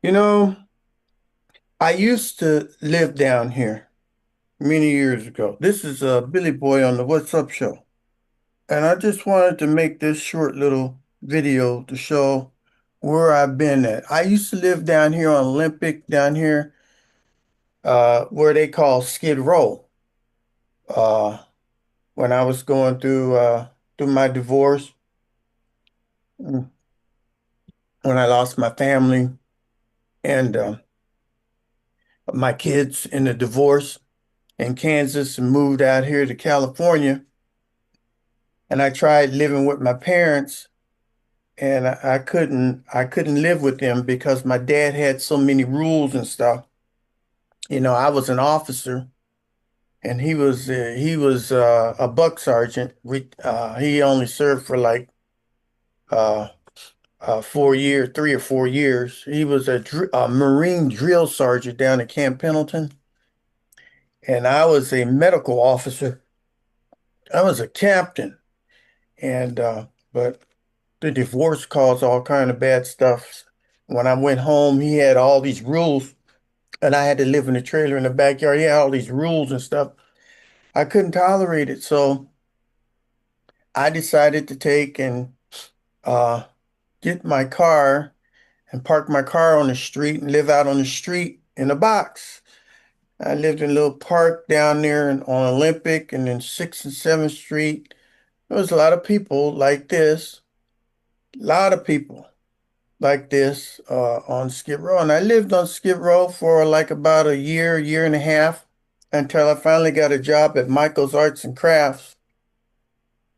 You know, I used to live down here many years ago. This is Billy Boy on the What's Up Show. And I just wanted to make this short little video to show where I've been at. I used to live down here on Olympic, down here, where they call Skid Row. Uh, when I was going through my divorce, when I lost my family and my kids in the divorce in Kansas and moved out here to California. And I tried living with my parents, and I couldn't live with them because my dad had so many rules and stuff. I was an officer, and he was a buck sergeant. He only served for like uh 4 years, 3 or 4 years. He was a Marine drill sergeant down at Camp Pendleton, and I was a medical officer. I was a captain, and but the divorce caused all kind of bad stuff. When I went home, he had all these rules, and I had to live in a trailer in the backyard. He had all these rules and stuff. I couldn't tolerate it, so I decided to take and uh, get my car and park my car on the street and live out on the street in a box. I lived in a little park down there on Olympic and then 6th and 7th Street. There was a lot of people like this, a lot of people like this on Skid Row. And I lived on Skid Row for like about a year, year and a half until I finally got a job at Michael's Arts and Crafts.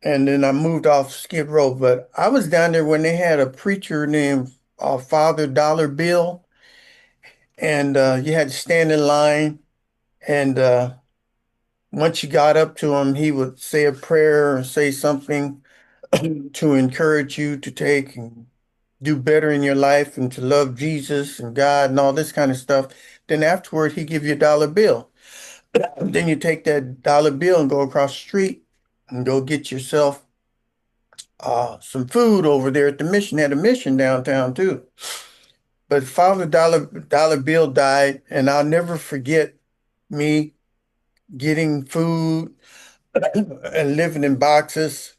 And then I moved off Skid Row. But I was down there when they had a preacher named Father Dollar Bill. And you had to stand in line. And once you got up to him, he would say a prayer or say something to encourage you to take and do better in your life and to love Jesus and God and all this kind of stuff. Then afterward, he give you a dollar bill. Then you take that dollar bill and go across the street and go get yourself some food over there at the mission. They had a mission downtown too. But Father Dollar Bill died, and I'll never forget me getting food and living in boxes.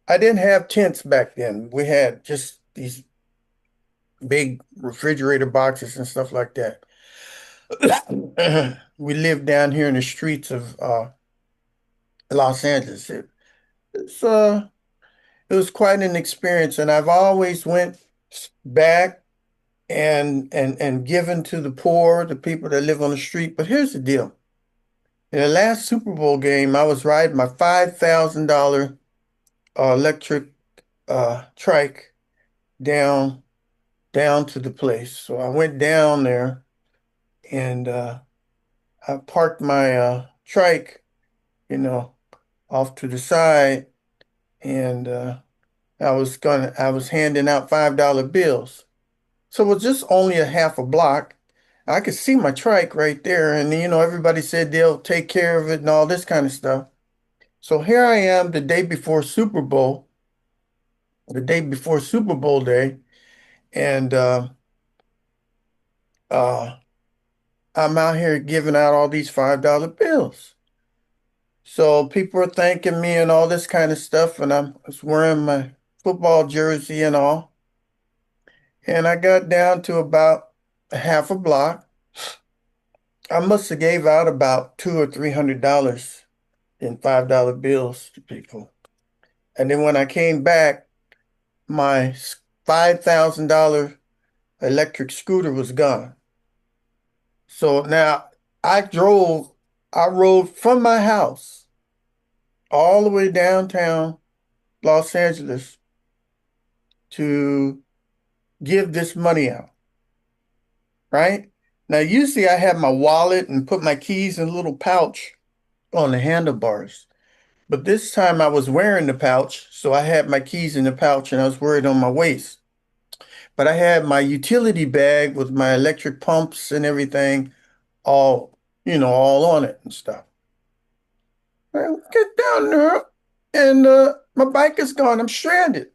I didn't have tents back then. We had just these big refrigerator boxes and stuff like that. We lived down here in the streets of Los Angeles. It's, uh, it was quite an experience, and I've always went back and given to the poor, the people that live on the street. But here's the deal. In the last Super Bowl game, I was riding my $5,000 electric trike down down to the place. So I went down there and I parked my trike, you know, off to the side, and I was handing out $5 bills. So it was just only a half a block. I could see my trike right there, and everybody said they'll take care of it and all this kind of stuff. So here I am the day before Super Bowl day, and uh, I'm out here giving out all these $5 bills. So people are thanking me and all this kind of stuff, and I was wearing my football jersey and all. And I got down to about a half a block. I must have gave out about $200 or $300 in $5 bills to people. And then when I came back, my $5,000 electric scooter was gone. So now I drove, I rode from my house all the way downtown Los Angeles to give this money out, right? Now, usually I have my wallet and put my keys in a little pouch on the handlebars. But this time I was wearing the pouch, so I had my keys in the pouch and I was wearing it on my waist. But I had my utility bag with my electric pumps and everything all, all on it and stuff. I get down there and my bike is gone. I'm stranded.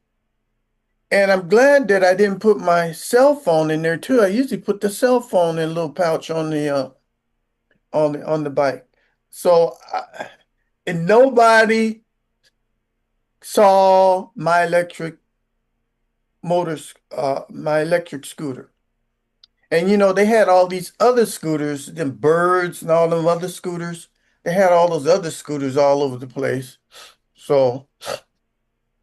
And I'm glad that I didn't put my cell phone in there too. I usually put the cell phone in a little pouch on the bike. So and nobody saw my electric my electric scooter. And they had all these other scooters, them birds and all them other scooters. They had all those other scooters all over the place. So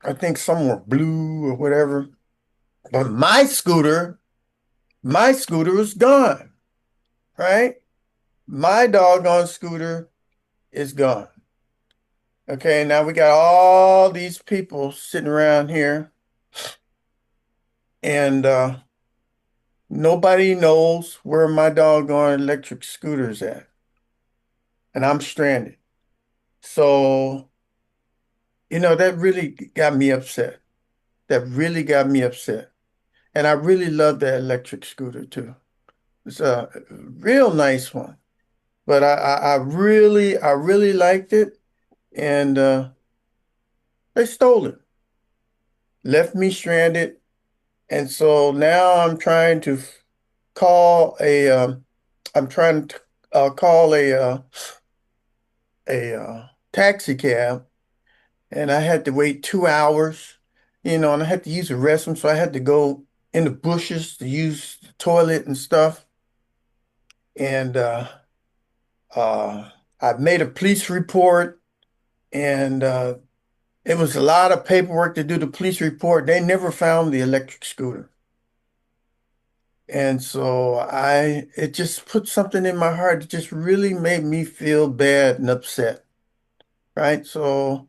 I think some were blue or whatever. But my scooter was gone, right? My doggone scooter is gone. Okay, now we got all these people sitting around here, and nobody knows where my doggone electric scooter's at, and I'm stranded. So, that really got me upset. That really got me upset. And I really love that electric scooter too. It's a real nice one. But I really liked it, and they stole it, left me stranded, and so now call a, um, I'm trying to call a taxi cab, and I had to wait 2 hours, and I had to use the restroom, so I had to go in the bushes to use the toilet and stuff, and I made a police report, and it was a lot of paperwork to do the police report. They never found the electric scooter. And so it just put something in my heart. It just really made me feel bad and upset, right? So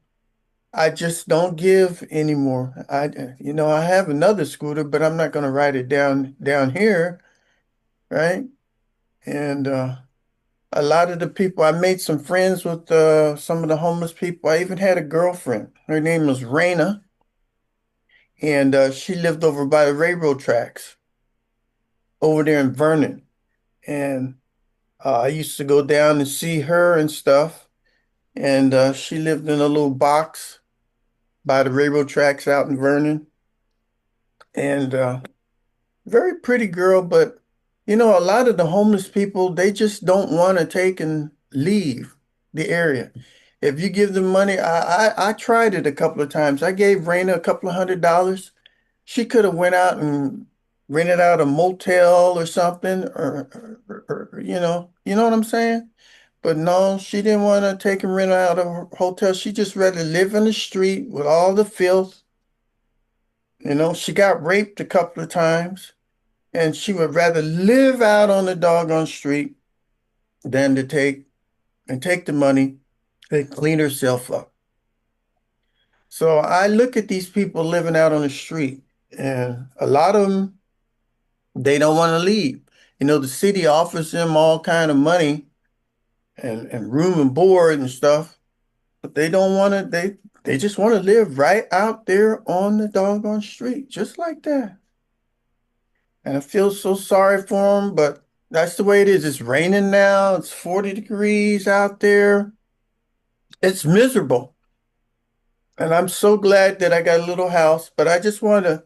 I just don't give anymore. I have another scooter, but I'm not going to ride it down here, right? And a lot of the people, I made some friends with some of the homeless people. I even had a girlfriend. Her name was Raina, and she lived over by the railroad tracks over there in Vernon. And I used to go down and see her and stuff. And she lived in a little box by the railroad tracks out in Vernon. And very pretty girl, but a lot of the homeless people, they just don't want to take and leave the area. If you give them money, I tried it a couple of times. I gave Raina a couple of $100. She could have went out and rented out a motel or something, or you know what I'm saying? But no, she didn't want to take and rent out a hotel. She just rather live in the street with all the filth. She got raped a couple of times, and she would rather live out on the doggone street than to take the money and clean herself up. So I look at these people living out on the street, and a lot of them, they don't want to leave. The city offers them all kind of money and room and board and stuff, but they don't want to, they just want to live right out there on the doggone street, just like that. And I feel so sorry for them, but that's the way it is. It's raining now. It's 40 degrees out there. It's miserable. And I'm so glad that I got a little house, but I just want to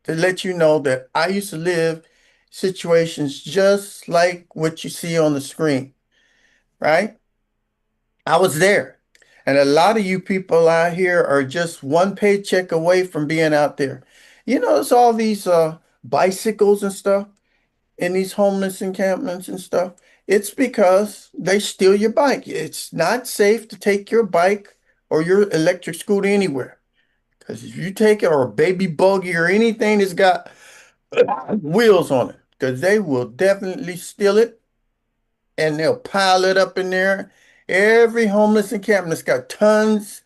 let you know that I used to live situations just like what you see on the screen, right? I was there. And a lot of you people out here are just one paycheck away from being out there. It's all these bicycles and stuff in these homeless encampments and stuff. It's because they steal your bike. It's not safe to take your bike or your electric scooter anywhere. Because if you take it or a baby buggy or anything that's got wheels on it, because they will definitely steal it and they'll pile it up in there. Every homeless encampment's got tons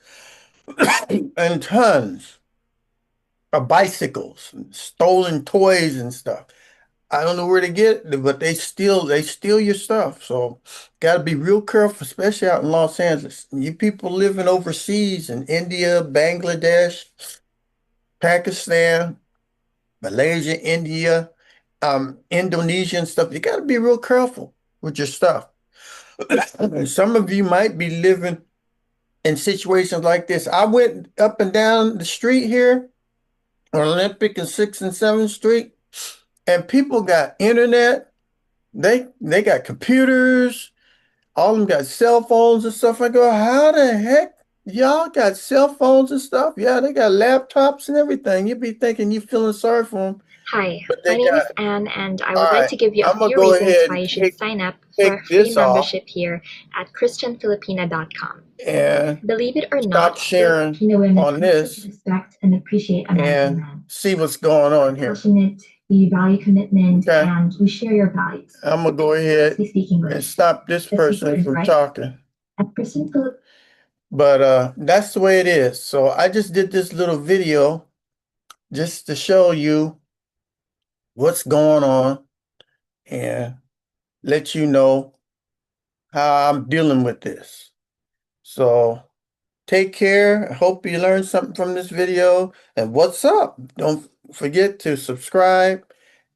and tons of bicycles, and stolen toys and stuff. I don't know where to get it, but they steal your stuff. So got to be real careful, especially out in Los Angeles. You people living overseas in India, Bangladesh, Pakistan, Malaysia, India, Indonesia and stuff, you got to be real careful with your stuff. And some of you might be living in situations like this. I went up and down the street here, on Olympic and 6th and 7th Street, and people got internet. They got computers. All of them got cell phones and stuff. I go, how the heck y'all got cell phones and stuff? Yeah, they got laptops and everything. You'd be thinking you feeling sorry for them, Hi, but my they name got. is Anne, and I All would like right, to give you a I'm gonna few go reasons ahead why and you should sign up for a take free this off membership here at ChristianFilipina.com. and Believe it or stop not, sharing Filipino women on accept, this respect, and appreciate American and men. see what's going on We're here. passionate, we value commitment, Okay, and we share your values. I'm gonna go ahead We speak and English. stop this The secret person is from right. talking. At Christian Filipina, But that's the way it is. So I just did this little video just to show you what's going on and let you know how I'm dealing with this. So take care. I hope you learned something from this video. And what's up? Don't forget to subscribe,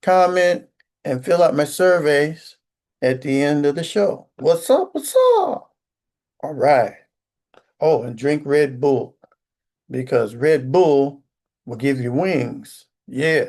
comment, and fill out my surveys at the end of the show. What's up? What's up? All right. Oh, and drink Red Bull because Red Bull will give you wings. Yeah.